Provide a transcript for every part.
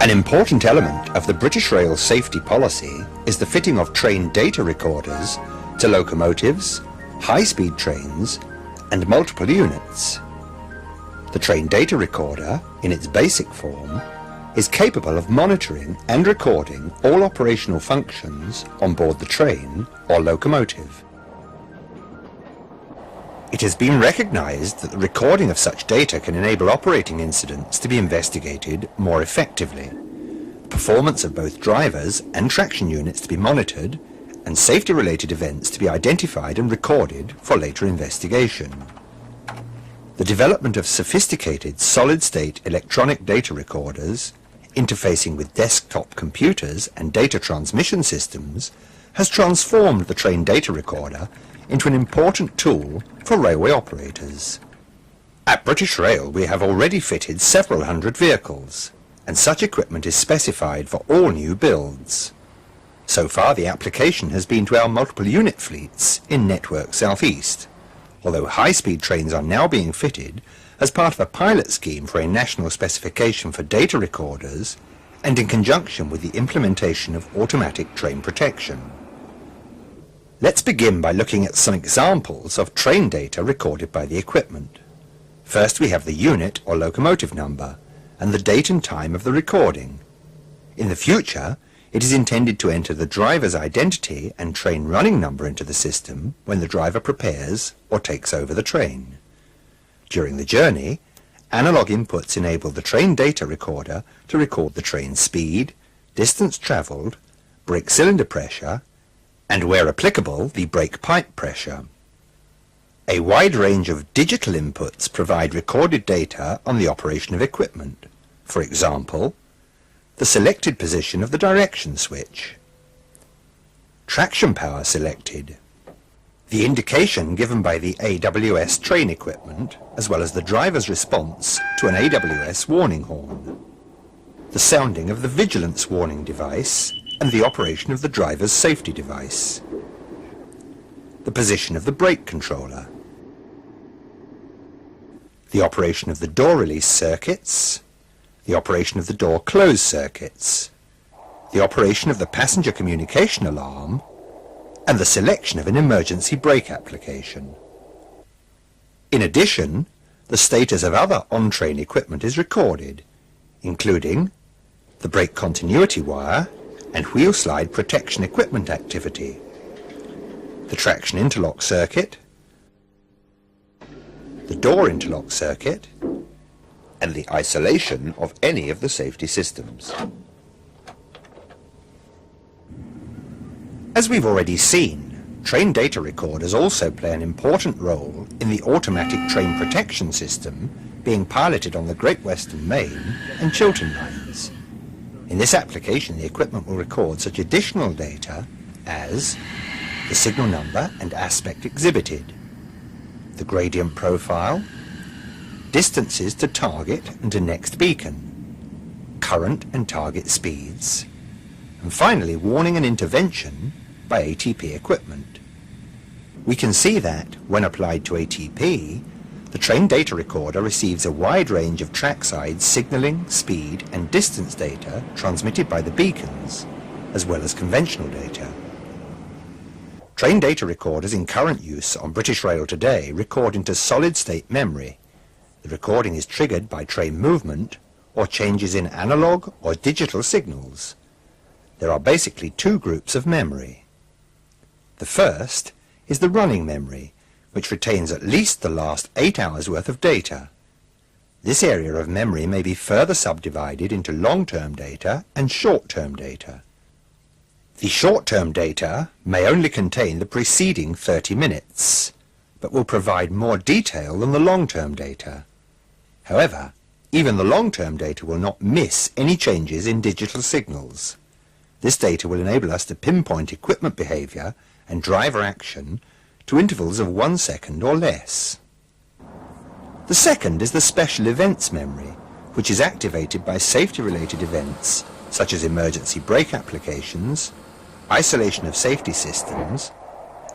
An important element of the British Rail safety policy is the fitting of train data recorders to locomotives, high-speed trains and multiple units. The train data recorder, in its basic form, is capable of monitoring and recording all operational functions on board the train or locomotive. It has been recognised that the recording of such data can enable operating incidents to be investigated more effectively, the performance of both drivers and traction units to be monitored, and safety-related events to be identified and recorded for later investigation. The development of sophisticated solid-state electronic data recorders, interfacing with desktop computers and data transmission systems, has transformed the train data recorder into an important tool for railway operators. At British Rail we have already fitted several hundred vehicles, and such equipment is specified for all new builds. So far the application has been to our multiple unit fleets in Network South East, although high-speed trains are now being fitted as part of a pilot scheme for a national specification for data recorders and in conjunction with the implementation of automatic train protection. Let's begin by looking at some examples of train data recorded by the equipment. First we have the unit or locomotive number and the date and time of the recording. In the future, it is intended to enter the driver's identity and train running number into the system when the driver prepares or takes over the train. During the journey, analog inputs enable the train data recorder to record the train's speed, distance travelled, brake cylinder pressure, and where applicable, the brake pipe pressure. A wide range of digital inputs provide recorded data on the operation of equipment. For example, the selected position of the direction switch, traction power selected, the indication given by the AWS train equipment, as well as the driver's response to an AWS warning horn, the sounding of the vigilance warning device, and the operation of the driver's safety device, the position of the brake controller, the operation of the door release circuits, the operation of the door close circuits, the operation of the passenger communication alarm, and the selection of an emergency brake application. In addition, the status of other on-train equipment is recorded, including the brake continuity wire and wheel slide protection equipment activity, the traction interlock circuit, the door interlock circuit, and the isolation of any of the safety systems. As we've already seen, train data recorders also play an important role in the automatic train protection system being piloted on the Great Western Main and Chiltern lines. In this application, the equipment will record such additional data as the signal number and aspect exhibited, the gradient profile, distances to target and to next beacon, current and target speeds, and finally warning and intervention by ATP equipment. We can see that, when applied to ATP, the train data recorder receives a wide range of trackside signalling, speed and distance data transmitted by the beacons, as well as conventional data. Train data recorders in current use on British Rail today record into solid-state memory. The recording is triggered by train movement or changes in analog or digital signals. There are basically two groups of memory. The first is the running memory, which retains at least the last 8 hours worth of data. This area of memory may be further subdivided into long-term data and short-term data. The short-term data may only contain the preceding 30 minutes, but will provide more detail than the long-term data. However, even the long-term data will not miss any changes in digital signals. This data will enable us to pinpoint equipment behavior and driver action to intervals of 1 second or less. The second is the special events memory, which is activated by safety-related events such as emergency brake applications, isolation of safety systems,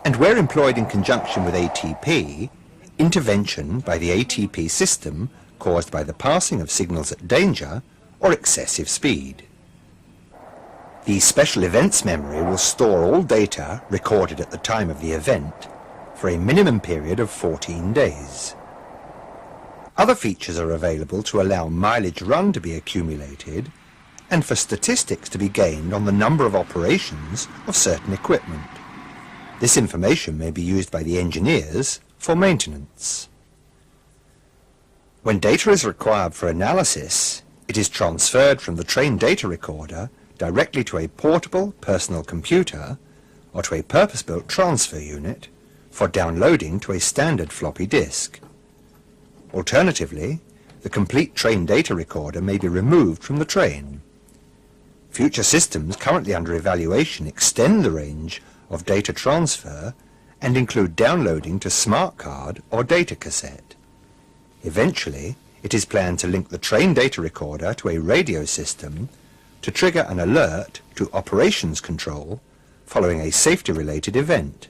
and where employed in conjunction with ATP, intervention by the ATP system caused by the passing of signals at danger or excessive speed. The special events memory will store all data recorded at the time of the event for a minimum period of 14 days. Other features are available to allow mileage run to be accumulated and for statistics to be gained on the number of operations of certain equipment. This information may be used by the engineers for maintenance. When data is required for analysis, it is transferred from the train data recorder directly to a portable personal computer or to a purpose-built transfer unit for downloading to a standard floppy disk. Alternatively, the complete train data recorder may be removed from the train. Future systems currently under evaluation extend the range of data transfer and include downloading to smart card or data cassette. Eventually, it is planned to link the train data recorder to a radio system to trigger an alert to operations control following a safety-related event.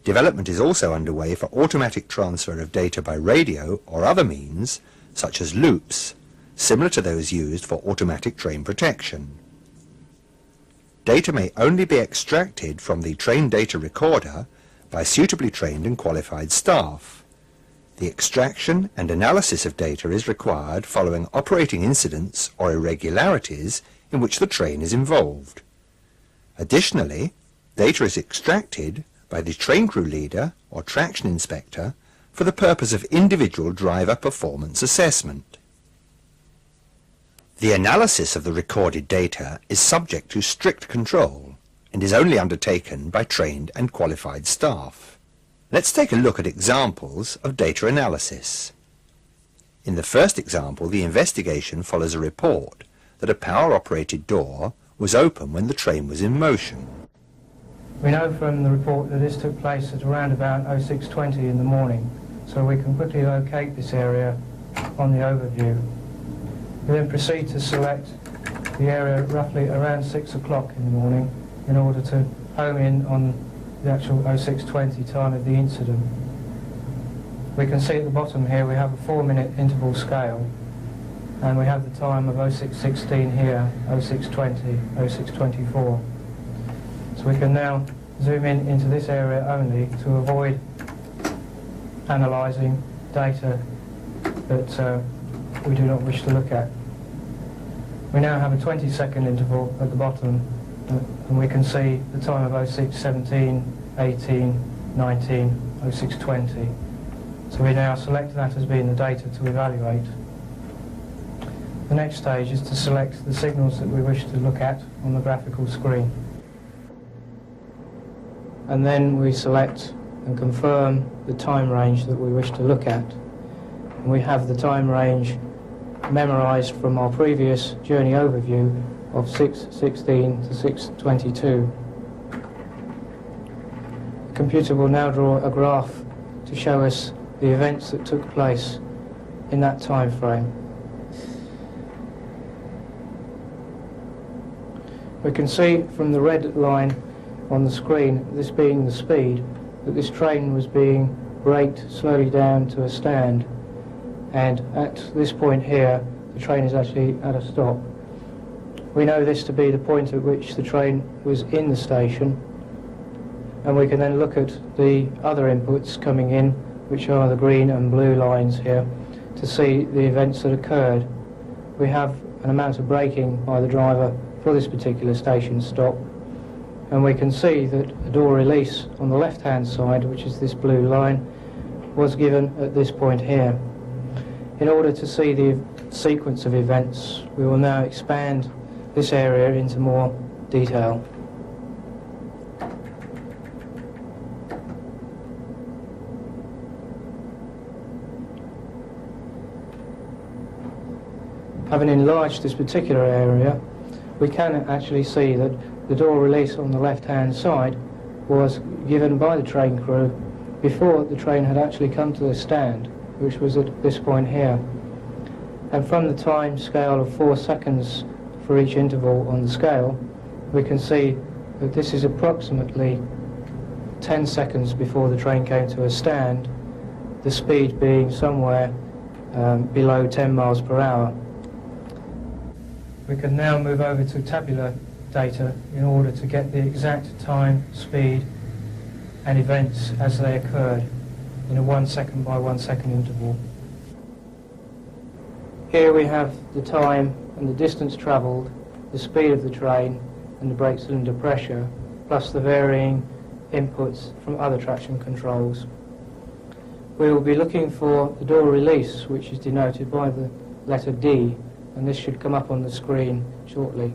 Development is also underway for automatic transfer of data by radio or other means, such as loops, similar to those used for automatic train protection. Data may only be extracted from the train data recorder by suitably trained and qualified staff. The extraction and analysis of data is required following operating incidents or irregularities in which the train is involved. Additionally, data is extracted by the train crew leader or traction inspector for the purpose of individual driver performance assessment. The analysis of the recorded data is subject to strict control and is only undertaken by trained and qualified staff. Let's take a look at examples of data analysis. In the first example, the investigation follows a report that a power-operated door was open when the train was in motion. We know from the report that this took place at around about 06:20 in the morning, so we can quickly locate this area on the overview. We then proceed to select the area roughly around 6 o'clock in the morning in order to home in on the actual 06:20 time of the incident. We can see at the bottom here we have a 4-minute interval scale, and we have the time of 06:16 here, 06:20, 06:24. So we can now zoom in into this area only to avoid analysing data that we do not wish to look at. We now have a 20-second interval at the bottom, and we can see the time of 06:17, 18, 19, 06:20. So we now select that as being the data to evaluate. The next stage is to select the signals that we wish to look at on the graphical screen. And then we select and confirm the time range that we wish to look at. And we have the time range memorised from our previous journey overview of 6:16 to 6:22. The computer will now draw a graph to show us the events that took place in that time frame. We can see from the red line on the screen, this being the speed, that this train was being braked slowly down to a stand, and at this point here the train is actually at a stop. We know this to be the point at which the train was in the station, and we can then look at the other inputs coming in, which are the green and blue lines here, to see the events that occurred. We have an amount of braking by the driver for this particular station stop, and we can see that a door release on the left hand side, which is this blue line, was given at this point here. In order to see the sequence of events, we will now expand this area into more detail. Having enlarged this particular area, we can actually see that the door release on the left-hand side was given by the train crew before the train had actually come to the stand, which was at this point here. And from the time scale of 4 seconds for each interval on the scale, we can see that this is approximately 10 seconds before the train came to a stand, the speed being somewhere below 10 miles per hour. We can now move over to tabular data in order to get the exact time, speed and events as they occurred in a 1 second by 1 second interval. Here we have the time and the distance travelled, the speed of the train and the brake cylinder pressure, plus the varying inputs from other traction controls. We will be looking for the door release, which is denoted by the letter D, and this should come up on the screen shortly.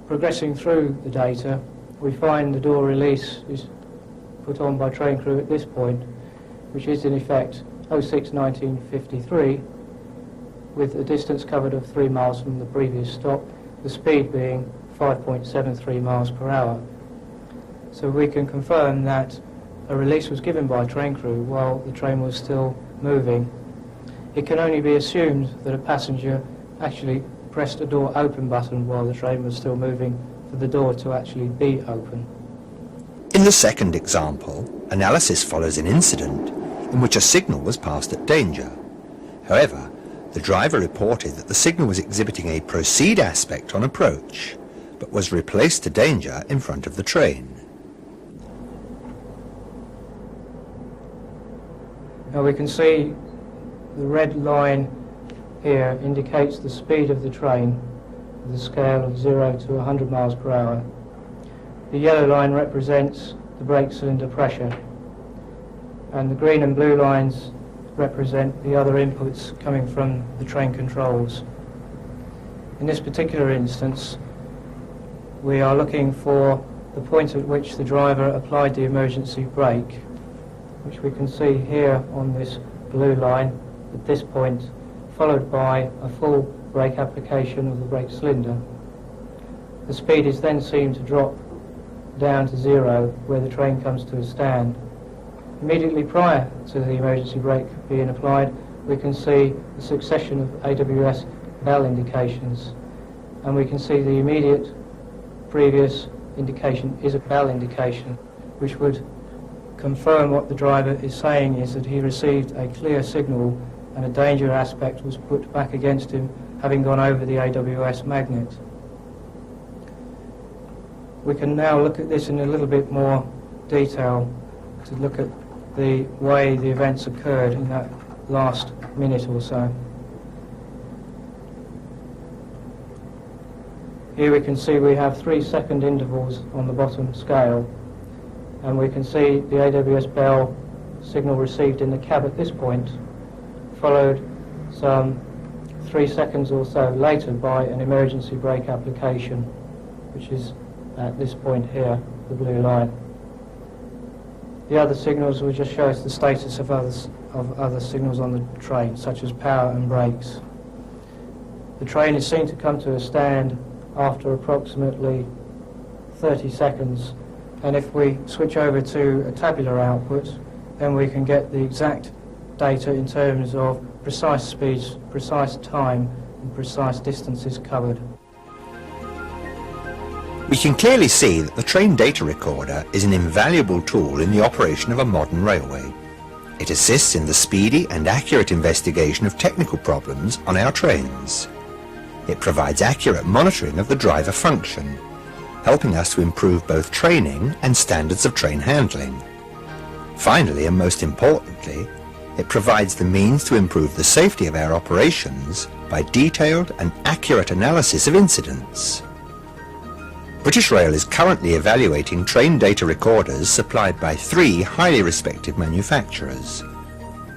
Progressing through the data, we find the door release is put on by train crew at this point, which is in effect 06/1953, with a distance covered of 3 miles from the previous stop, the speed being 5.73 miles per hour. So we can confirm that a release was given by train crew while the train was still moving. It can only be assumed that a passenger actually pressed a door open button while the train was still moving for the door to actually be open. In the second example, analysis follows an incident in which a signal was passed at danger. However, the driver reported that the signal was exhibiting a proceed aspect on approach, but was replaced to danger in front of the train. Now we can see the red line here indicates the speed of the train with a scale of 0 to 100 miles per hour. The yellow line represents the brake cylinder pressure, and the green and blue lines represent the other inputs coming from the train controls. In this particular instance, we are looking for the point at which the driver applied the emergency brake, which we can see here on this blue line at this point, followed by a full brake application of the brake cylinder. The speed is then seen to drop down to 0 where the train comes to a stand. Immediately prior to the emergency brake being applied, we can see a succession of AWS bell indications, and we can see the immediate previous indication is a bell indication, which would confirm what the driver is saying is that he received a clear signal and a danger aspect was put back against him, having gone over the AWS magnet. We can now look at this in a little bit more detail to look at the way the events occurred in that last minute or so. Here we can see we have 3-second intervals on the bottom scale, and we can see the AWS bell signal received in the cab at this point, followed some 3 seconds or so later by an emergency brake application, which is at this point here, the blue line. The other signals will just show us the status of other signals on the train, such as power and brakes. The train is seen to come to a stand after approximately 30 seconds, and if we switch over to a tabular output, then we can get the exact data in terms of precise speeds, precise time and precise distances covered. We can clearly see that the train data recorder is an invaluable tool in the operation of a modern railway. It assists in the speedy and accurate investigation of technical problems on our trains. It provides accurate monitoring of the driver function, helping us to improve both training and standards of train handling. Finally, and most importantly, it provides the means to improve the safety of our operations by detailed and accurate analysis of incidents. British Rail is currently evaluating train data recorders supplied by 3 highly respected manufacturers.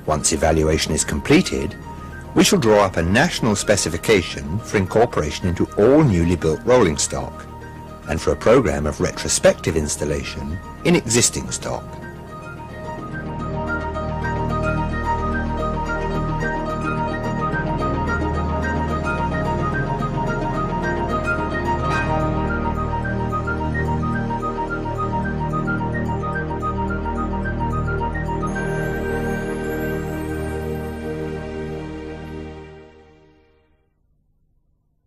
Once evaluation is completed, we shall draw up a national specification for incorporation into all newly built rolling stock, and for a programme of retrospective installation in existing stock.